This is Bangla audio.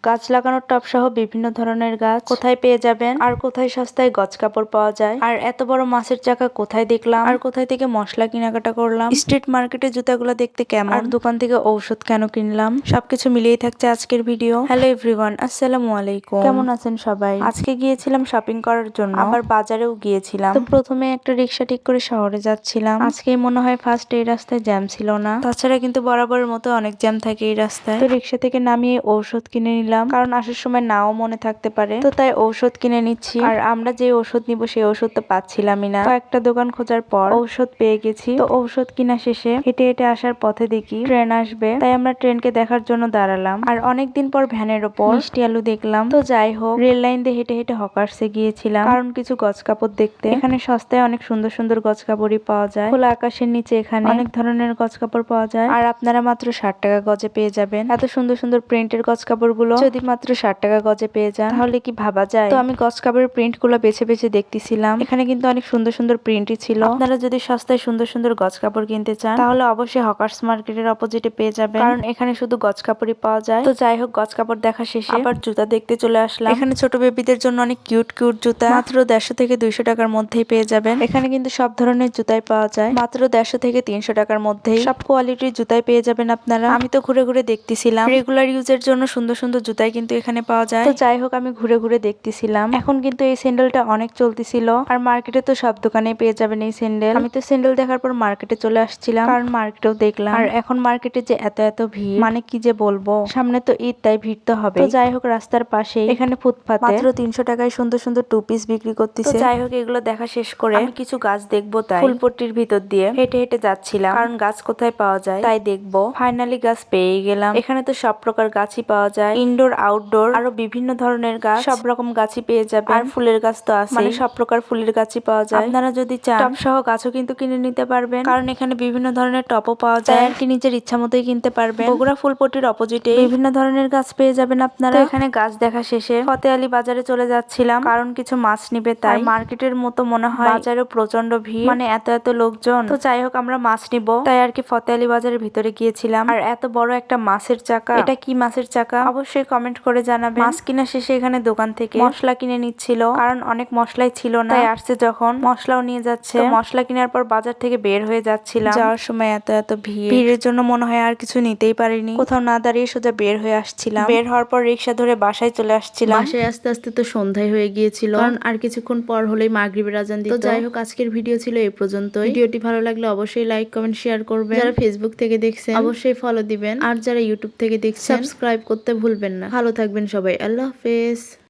গাছ লাগানোর টব সহ বিভিন্ন ধরনের গাছ কোথায় পেয়ে যাবেন, আর কোথায় সস্তায় গজ কাপড় পাওয়া যায়, আর এত বড় মাছের চাকা কোথায় দেখলাম, আর কোথায় থেকে মশলা কেনাকাটা করলাম, স্ট্রিট মার্কেটে জুতাগুলো দেখতে কেমন, আর দোকান থেকে ঔষধ কেন কিনলাম, সবকিছু মিলিয়েই থাকছে আজকের ভিডিও। হ্যালো এভরিওয়ান, আসসালামু আলাইকুম। কেমন আছেন সবাই? আজকে গিয়েছিলাম শপিং করার জন্য, আবার বাজারেও গিয়েছিলাম। তো প্রথমে একটা রিক্সা ঠিক করে শহরে যাচ্ছিলাম। আজকেই মনে হয় ফার্স্ট এই রাস্তায় জ্যাম ছিল না, তাছাড়া কিন্তু বরাবরের মতো অনেক জ্যাম থাকে এই রাস্তায়। তো রিক্সা থেকে নামিয়ে ঔষধ কিনে নিলাম, কারণ আসার সময় নাও মনে থাকতে পারে, তো তাই ঔষধ কিনে নিচ্ছি। আর আমরা যে ঔষধ নিব সেই ওষুধ তো পাচ্ছিলামই না। একটা দোকান খোঁজার পর ঔষধ পেয়ে গেছি। তো ঔষধ কিনা শেষে হেঁটে হেঁটে আসার পথে দেখি ট্রেন আসবে, তাই আমরা ট্রেনকে দেখার জন্য দাঁড়ালাম। আর অনেকদিন পর ভ্যানের ওপর মিষ্টি আলু দেখলাম। তো যাই হোক, রেল লাইন দিয়ে হেঁটে হেঁটে হকার্সে গিয়েছিলাম, কারণ কিছু গজ কাপড় দেখতে। এখানে সস্তায় অনেক সুন্দর সুন্দর গজ কাপড়ই পাওয়া যায়। খোলা আকাশের নিচে এখানে অনেক ধরনের গজ কাপড় পাওয়া যায়, আর আপনারা মাত্র 60 টাকা গজে পেয়ে যাবেন। এত সুন্দর সুন্দর প্রিন্টের গজ কাপড় গুলো যদি মাত্র 60 টাকা গজে পেয়ে যান, তাহলে কি ভাবা যায়? তো আমি গজ কাপড়ের প্রিন্ট গুলো বেছে বেছে দেখতেছিলাম। এখানে কিন্তু অনেক সুন্দর সুন্দর প্রিন্টই ছিল। আপনারা যদি সস্তায় সুন্দর সুন্দর গজ কাপড় কিনতে চান, তাহলে অবশ্যই হকার্স মার্কেটের অপোজিটে পেয়ে যাবেন, কারণ এখানে শুধু গজ কাপড়ই পাওয়া যায়। তো যাই হোক, গজ কাপড় দেখা শেষে আবার জুতা দেখতে চলে আসলাম। এখানে ছোট বেবিদের জন্য অনেক কিউট কিউট জুতা মাত্র 150 থেকে 200 টাকার মধ্যেই পেয়ে যাবেন। এখানে কিন্তু সব ধরনের জুতাই পাওয়া যায় মাত্র 150 থেকে 300 টাকার মধ্যেই। সব কোয়ালিটির জুতাই পেয়ে যাবেন আপনারা। আমি তো ঘুরে ঘুরে দেখতেছিলাম, রেগুলার ইউজের জন্য সুন্দর সুন্দর জুতাই কিন্তু এখানে পাওয়া যায়। তো যাই হোক, আমি ঘুরে ঘুরে দেখতেছিলাম। এখন কিন্তু এই স্যান্ডেলটা অনেক চলতেছিল, আর মার্কেটে তো সব দোকানেই পেয়ে যাবেন এই স্যান্ডেল। আমি তো স্যান্ডেল দেখার পর মার্কেটে চলে আসছিলাম, কারণ মার্কেটেও দেখলাম। আর এখন মার্কেটে যে এত এত ভিড়, মানে কি যে বলবো, সামনে তো ঈদ, তাই ভিড় তো হবে। তো যাই হোক, রাস্তার পাশে এখানে ফুটপাতে মাত্র 300 টাকায় সুন্দর সুন্দর টু পিস বিক্রি করতেছে। যাই হোক, এগুলো দেখা শেষ করে আমি কিছু গাছ দেখবো তাই ফুলপট্টির ভিতর দিয়ে হেঁটে হেঁটে যাচ্ছিলাম, কারণ গাছ কোথায় পাওয়া যায় তাই দেখবো। ফাইনালি গাছ পেয়ে গেলাম। এখানে তো সব প্রকার গাছই পাওয়া যায়, ইনডোর আউটডোর, আরো বিভিন্ন ধরনের গাছ, সব রকম গাছই পেয়ে যাবেন। আর ফুলের গাছ তো আছে, মানে সব প্রকার ফুলের গাছই পাওয়া যায়। আপনারা যদি চান টব সহ গাছও কিন্তু কিনে নিতে পারবেন, কারণ এখানে বিভিন্ন ধরনের টপও পাওয়া যায়, আর কি নিজের ইচ্ছা মতোই কিনতে পারবেন। বগুড়া ফুলপট্টির অপোজিটে বিভিন্ন ধরনের গাছ পেয়ে যাবেন আপনারা। এখানে গাছ দেখা শেষে ফতে আলী বাজারে চলে যাচ্ছিলাম, কারণ কিছু মাছ নিবে তাই। মার্কেটের মতো মনে হয় বাজারেও প্রচন্ড ভিড়, মানে এত এত লোকজন। তো যাই হোক, আমরা মাছ নিব তাই আর কি ফতে আলী বাজারের ভিতরে গিয়েছিলাম। আর এত বড় একটা মাছের চাকা, এটা কি মাছের চাকা অবশ্যই কমেন্ট করে জানাবেন। মাছ কিনা শেষে এখানে দোকান থেকে মশলা কিনে নিচ্ছিল, কারণ অনেক মশলাই ছিল না, তাই আসছে যখন মশলাও নিয়ে যাচ্ছে। মশলা কেনার পর বাজার থেকে বের হয়ে যাচ্ছিলাম, যাওয়ার সময় এত এত ভিড়ের জন্য মনে হয় আর কিছু নিতেই পারিনি। কোথাও না দাঁড়িয়ে সোজা বের হয়ে আসছিলাম। বের হওয়ার পর রিক্সা ধরে বাসায় চলে আসছিলাম। বাসায় আস্তে আস্তে তো সন্ধ্যায় হয়ে গিয়েছিল, কারণ আর কিছুক্ষণ পর হলেই মাগরিবের আজান দিত। তো যাই হোক, আজকের ভিডিও ছিল এই পর্যন্ত। ভিডিওটি ভালো লাগলে অবশ্যই লাইক কমেন্ট শেয়ার করবেন। যারা ফেসবুক থেকে দেখছেন অবশ্যই ফলো দিবেন, আর যারা ইউটিউব থেকে দেখছেন সাবস্ক্রাইব করতে ভুলবেন না। ভালো থাকবেন সবাই, আল্লাহ হাফেজ।